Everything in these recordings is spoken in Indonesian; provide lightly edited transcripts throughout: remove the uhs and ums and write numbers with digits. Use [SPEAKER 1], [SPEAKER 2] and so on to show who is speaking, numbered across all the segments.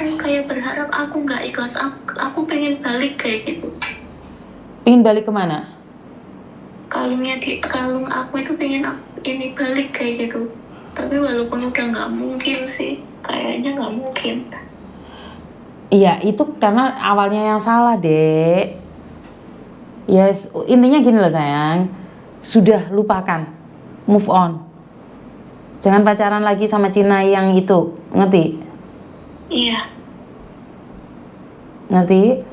[SPEAKER 1] kan kayak berharap aku nggak ikhlas, aku pengen balik kayak gitu.
[SPEAKER 2] Pengen balik kemana?
[SPEAKER 1] Kalung aku itu pengen ini balik kayak gitu. Tapi walaupun udah nggak mungkin sih, kayaknya nggak mungkin.
[SPEAKER 2] Iya, itu karena awalnya yang salah, Dek. Yes, intinya gini loh sayang, sudah lupakan, move on. Jangan pacaran lagi sama Cina yang itu, ngerti?
[SPEAKER 1] Iya.
[SPEAKER 2] Ngerti?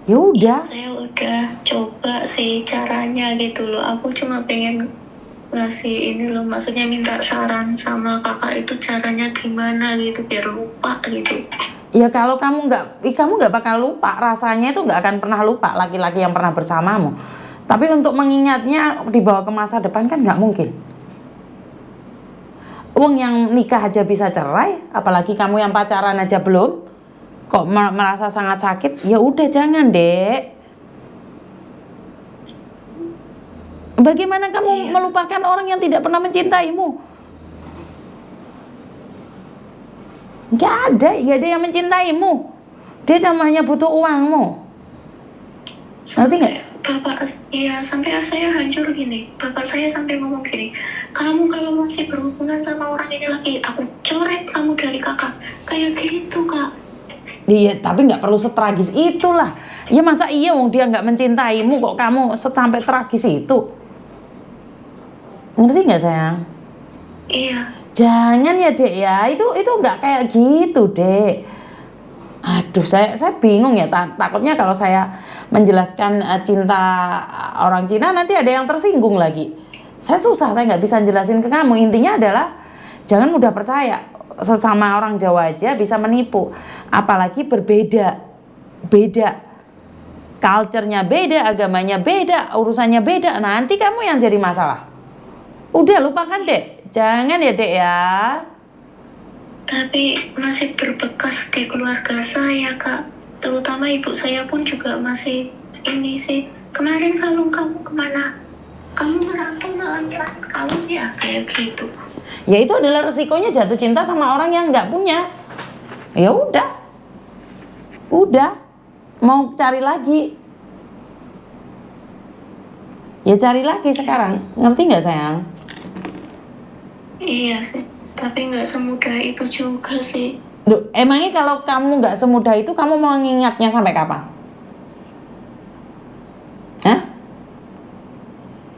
[SPEAKER 2] Ya udah.
[SPEAKER 1] Saya udah coba sih caranya gitu loh. Aku cuma pengen ngasih ini loh, maksudnya minta saran sama kakak itu caranya gimana gitu biar lupa gitu.
[SPEAKER 2] Ya kalau kamu nggak bakal lupa, rasanya itu nggak akan pernah lupa laki-laki yang pernah bersamamu. Tapi untuk mengingatnya dibawa ke masa depan kan nggak mungkin. Wong yang nikah aja bisa cerai, apalagi kamu yang pacaran aja belum. Kok merasa sangat sakit? Ya udah jangan, Dek. Bagaimana kamu melupakan orang yang tidak pernah mencintaimu? Gak ada yang mencintaimu. Dia cuma hanya butuh uangmu. Ngerti nggak?
[SPEAKER 1] Bapak, iya sampai saya hancur gini. Bapak saya sampai ngomong gini, kamu kalau masih berhubungan sama orang ini lagi, aku coret kamu dari kakak. Kayak gitu, Kak.
[SPEAKER 2] Iya, tapi nggak perlu setragis itulah. Ya masa iya wong dia nggak mencintaimu kok kamu sampai tragis itu? Ngerti nggak sayang?
[SPEAKER 1] Iya.
[SPEAKER 2] Jangan ya Dek ya, itu nggak kayak gitu Dek. Aduh, saya bingung ya, takutnya kalau saya menjelaskan cinta orang Cina nanti ada yang tersinggung lagi. Saya nggak bisa jelasin ke kamu. Intinya adalah jangan mudah percaya, sesama orang Jawa aja bisa menipu, apalagi beda, culture-nya beda, agamanya beda, urusannya beda, nanti kamu yang jadi masalah. Udah lupakan Dek, jangan ya Dek ya.
[SPEAKER 1] Tapi masih berbekas di keluarga saya, Kak. Terutama ibu saya pun juga masih ini sih. Kemarin kalung kamu kemana? Kamu merantau malah kalung ya kayak gitu.
[SPEAKER 2] Ya itu adalah resikonya jatuh cinta sama orang yang nggak punya. Ya udah, mau cari lagi. Ya cari lagi sekarang, ngerti nggak sayang?
[SPEAKER 1] Iya sih, tapi nggak semudah itu juga sih.
[SPEAKER 2] Duh, emangnya kalau kamu nggak semudah itu, kamu mau ngingatnya sampai kapan? Hah?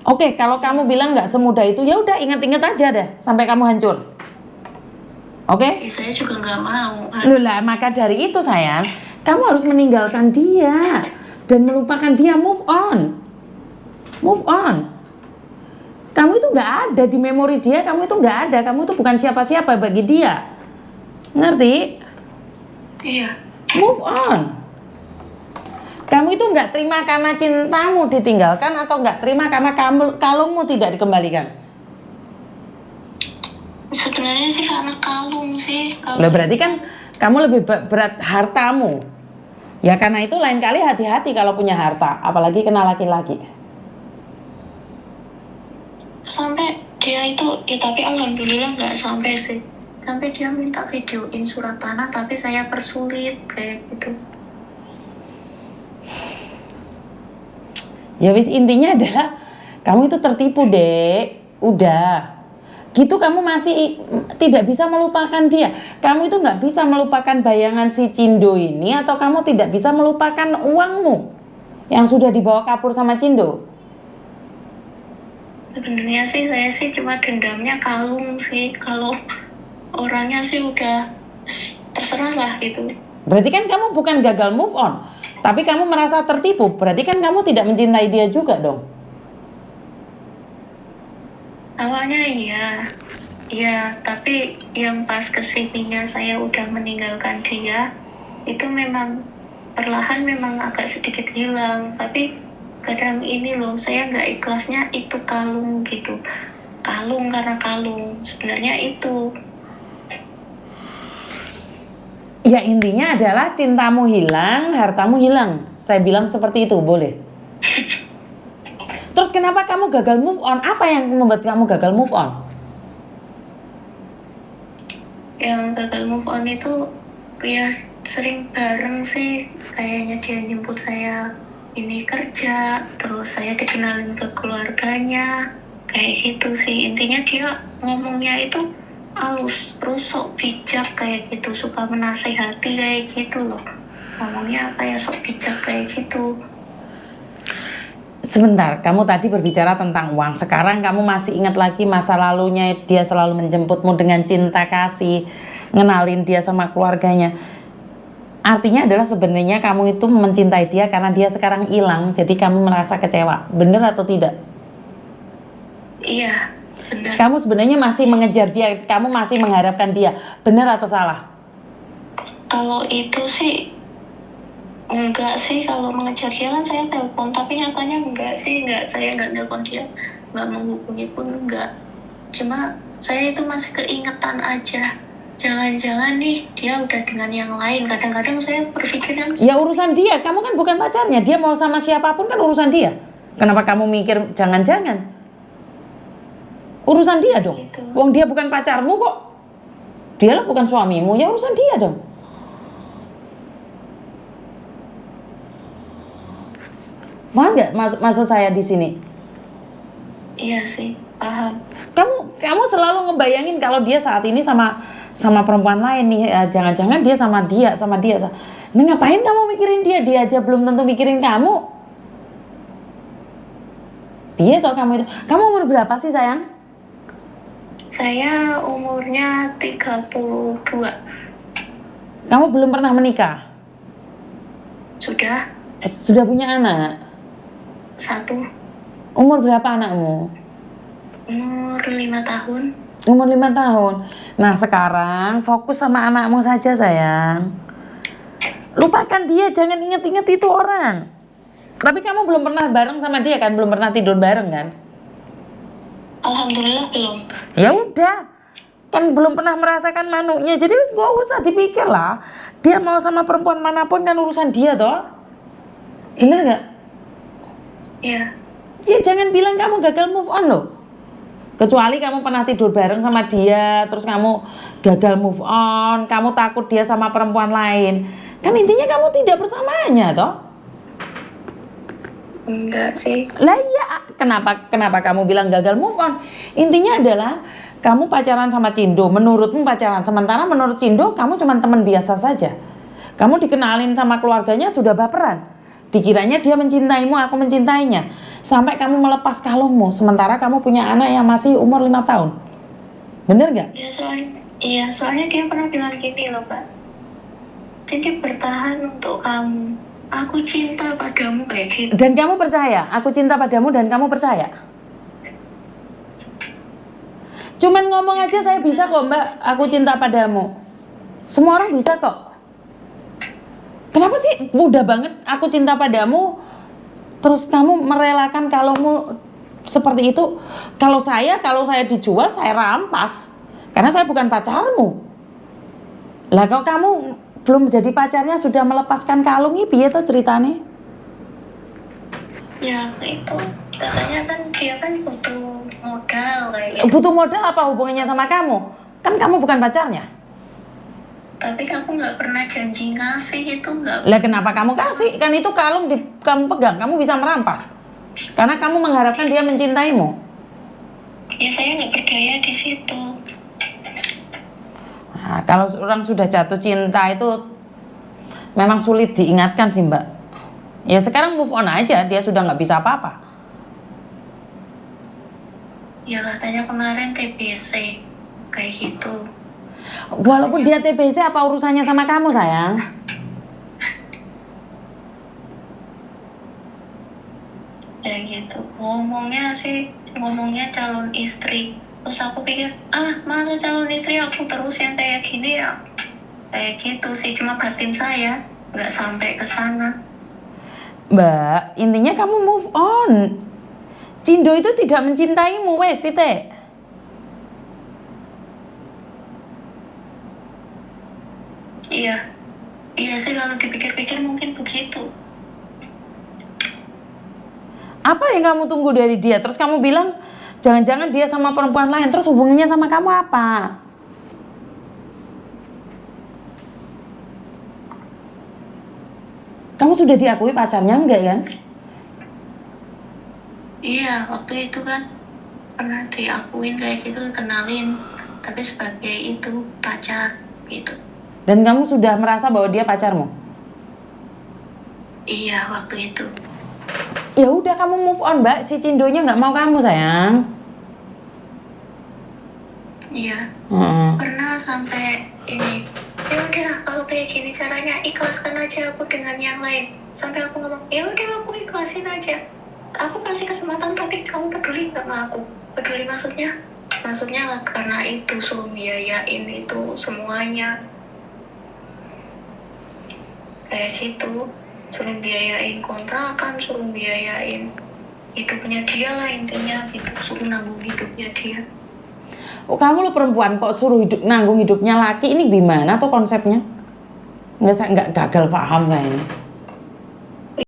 [SPEAKER 2] Oke, kalau kamu bilang nggak semudah itu, ya udah ingat-ingat aja deh sampai kamu hancur. Oke?
[SPEAKER 1] Saya juga nggak mau.
[SPEAKER 2] Loh lah, maka dari itu sayang, kamu harus meninggalkan dia dan melupakan dia, move on. Kamu itu nggak ada di memori dia, kamu itu nggak ada, kamu itu bukan siapa-siapa bagi dia. Ngerti?
[SPEAKER 1] Iya.
[SPEAKER 2] Move on. Kamu itu nggak terima karena cintamu ditinggalkan atau nggak terima karena kalungmu tidak dikembalikan?
[SPEAKER 1] Sebenarnya sih karena kalung sih.
[SPEAKER 2] Loh, berarti kan kamu lebih berat hartamu. Ya karena itu lain kali hati-hati kalau punya harta, apalagi kena laki-laki.
[SPEAKER 1] Sampai dia itu, ya tapi alhamdulillah nggak sampai sih. Sampai dia minta videoin surat tanah, tapi saya persulit kayak gitu.
[SPEAKER 2] Ya wis, intinya adalah kamu itu tertipu Dek. Udah gitu kamu masih tidak bisa melupakan dia. Kamu itu nggak bisa melupakan bayangan si Cindo ini, atau kamu tidak bisa melupakan uangmu yang sudah dibawa kabur sama Cindo.
[SPEAKER 1] Sebenarnya sih saya sih cuma dendamnya kalung sih. Kalau orangnya sih udah terserah lah gitu.
[SPEAKER 2] Berarti kan kamu bukan gagal move on, tapi kamu merasa tertipu. Berarti kan kamu tidak mencintai dia juga dong.
[SPEAKER 1] Awalnya iya, tapi yang pas kesininya saya udah meninggalkan dia, itu memang perlahan memang agak sedikit hilang. Tapi kadang ini loh, saya nggak ikhlasnya itu kalung gitu. Kalung karena kalung, sebenarnya itu.
[SPEAKER 2] Ya intinya adalah cintamu hilang, hartamu hilang. Saya bilang seperti itu, boleh? Terus kenapa kamu gagal move on? Apa yang membuat kamu gagal move on?
[SPEAKER 1] Yang gagal move on itu ya sering bareng sih, kayaknya dia jemput saya ini kerja, terus saya dikenalin ke keluarganya, kayak gitu sih. Intinya dia ngomongnya itu halus, terus sok bijak kayak gitu, suka menasehati kayak gitu loh. Ngomongnya kayak sok bijak kayak gitu.
[SPEAKER 2] Sebentar, kamu tadi berbicara tentang uang. Sekarang kamu masih ingat lagi masa lalunya, dia selalu menjemputmu dengan cinta kasih, ngenalin dia sama keluarganya. Artinya adalah sebenarnya kamu itu mencintai dia karena dia sekarang hilang, jadi kamu merasa kecewa. Benar atau tidak?
[SPEAKER 1] Iya, benar.
[SPEAKER 2] Kamu sebenarnya masih mengejar dia, kamu masih mengharapkan dia. Benar atau salah?
[SPEAKER 1] Kalau itu sih enggak sih, kalau mengejar dia kan saya telepon, tapi nyatanya enggak sih, saya enggak telepon dia, enggak menghubungi pun enggak. Cuma saya itu masih keingetan aja. Jangan-jangan nih dia udah dengan yang lain. Kadang-kadang saya berpikiran
[SPEAKER 2] Ya urusan dia, kamu kan bukan pacarnya. Dia mau sama siapapun kan urusan dia. Kenapa kamu mikir jangan-jangan? Urusan dia dong.
[SPEAKER 1] gitu.
[SPEAKER 2] Wong dia bukan pacarmu kok. Dialah bukan suamimu, ya urusan dia dong. Paham nggak maksud saya di sini?
[SPEAKER 1] Iya sih, paham.
[SPEAKER 2] Kamu selalu ngebayangin kalau dia saat ini sama perempuan lain nih, jangan-jangan dia sama dia. Nah, ngapain kamu mikirin dia? Dia aja belum tentu mikirin kamu. Dia tau kamu itu. Kamu umur berapa sih sayang?
[SPEAKER 1] Saya umurnya 32.
[SPEAKER 2] Kamu belum pernah menikah?
[SPEAKER 1] Sudah
[SPEAKER 2] Sudah punya anak?
[SPEAKER 1] 1.
[SPEAKER 2] Umur berapa anakmu?
[SPEAKER 1] Umur 5 tahun.
[SPEAKER 2] Umur 5 tahun. Nah sekarang fokus sama anakmu saja sayang. Lupakan dia, jangan inget-inget itu orang. Tapi kamu belum pernah bareng sama dia kan? Belum pernah tidur bareng kan?
[SPEAKER 1] Alhamdulillah belum.
[SPEAKER 2] Ya udah, kan belum pernah merasakan manuknya, jadi wis gak usah dipikir lah. Dia mau sama perempuan manapun kan urusan dia toh. Bener nggak?
[SPEAKER 1] Iya.
[SPEAKER 2] Ya jangan bilang kamu gagal move on loh. Kecuali kamu pernah tidur bareng sama dia, terus kamu gagal move on, kamu takut dia sama perempuan lain. Kan intinya kamu tidak bersamanya toh.
[SPEAKER 1] Enggak sih.
[SPEAKER 2] Lah iya, kenapa kamu bilang gagal move on? Intinya adalah kamu pacaran sama Cindo, menurutmu pacaran, sementara menurut Cindo kamu cuma teman biasa saja. Kamu dikenalin sama keluarganya sudah baperan. Dikiranya dia mencintaimu, aku mencintainya. Sampai kamu melepas kalungmu, sementara kamu punya anak yang masih umur 5 tahun. Bener nggak?
[SPEAKER 1] Soalnya dia pernah bilang gini loh, Kak. Jadi bertahan untuk kamu. Aku cinta padamu kayak gitu.
[SPEAKER 2] Dan kamu percaya? Aku cinta padamu dan kamu percaya? Cuman ngomong aja saya bisa kok mbak, aku cinta padamu. Semua orang bisa kok. Kenapa sih mudah banget aku cinta padamu, terus kamu merelakan kalungmu seperti itu? Kalau saya dijual, saya rampas. Karena saya bukan pacarmu. Lah kalau kamu belum jadi pacarnya sudah melepaskan kalung, ini piye tuh ceritanya?
[SPEAKER 1] Ya itu, katanya kan dia kan butuh modal kayak gitu.
[SPEAKER 2] Butuh modal apa hubungannya sama kamu? Kan kamu bukan pacarnya.
[SPEAKER 1] Tapi aku nggak pernah janji ngasih, itu nggak.
[SPEAKER 2] Lah kenapa kamu kasih? Kan itu kalung kamu pegang, kamu bisa merampas. Karena kamu mengharapkan dia mencintaimu.
[SPEAKER 1] Ya saya nggak berdaya di situ.
[SPEAKER 2] Nah, kalau orang sudah jatuh cinta itu memang sulit diingatkan sih mbak. Ya sekarang move on aja, dia sudah nggak bisa apa-apa.
[SPEAKER 1] Ya katanya kemarin TBC kayak gitu.
[SPEAKER 2] Walaupun dia TBC, apa urusannya sama kamu sayang?
[SPEAKER 1] Ya gitu. Ngomongnya calon istri. Terus aku pikir, masa calon istri aku terus yang kayak gini ya? Kayak gitu sih, cuma batin saya nggak sampai ke sana.
[SPEAKER 2] Mbak, intinya kamu move on. Cindo itu tidak mencintaimu, wes titik.
[SPEAKER 1] Iya sih kalau dipikir-pikir mungkin begitu.
[SPEAKER 2] Apa yang kamu tunggu dari dia? Terus kamu bilang, jangan-jangan dia sama perempuan lain. Terus hubungannya sama kamu apa? Kamu sudah diakui pacarnya enggak kan?
[SPEAKER 1] Iya, waktu itu kan pernah diakuin kayak gitu, kenalin, tapi sebagai itu pacar gitu.
[SPEAKER 2] Dan kamu sudah merasa bahwa dia pacarmu?
[SPEAKER 1] Iya, waktu itu.
[SPEAKER 2] Ya udah kamu move on, Mbak. Si Cindonya nggak mau kamu, sayang.
[SPEAKER 1] Iya,
[SPEAKER 2] Heeh.
[SPEAKER 1] pernah sampai ini. Ya udah, kalau kayak gini caranya, ikhlaskan aja aku dengan yang lain. Sampai aku ngomong, ya udah aku ikhlasin aja. Aku kasih kesempatan, tapi kamu peduli nggak sama aku? Peduli maksudnya? Maksudnya karena itu suruh biayain itu semuanya. Kayak gitu, suruh biayain kontrakan, suruh biayain hidupnya dia lah intinya gitu, suruh nanggung hidupnya dia.
[SPEAKER 2] Oh, kamu lo perempuan kok suruh nanggung hidupnya laki, ini gimana tuh konsepnya? Nggak gagal paham saya ini.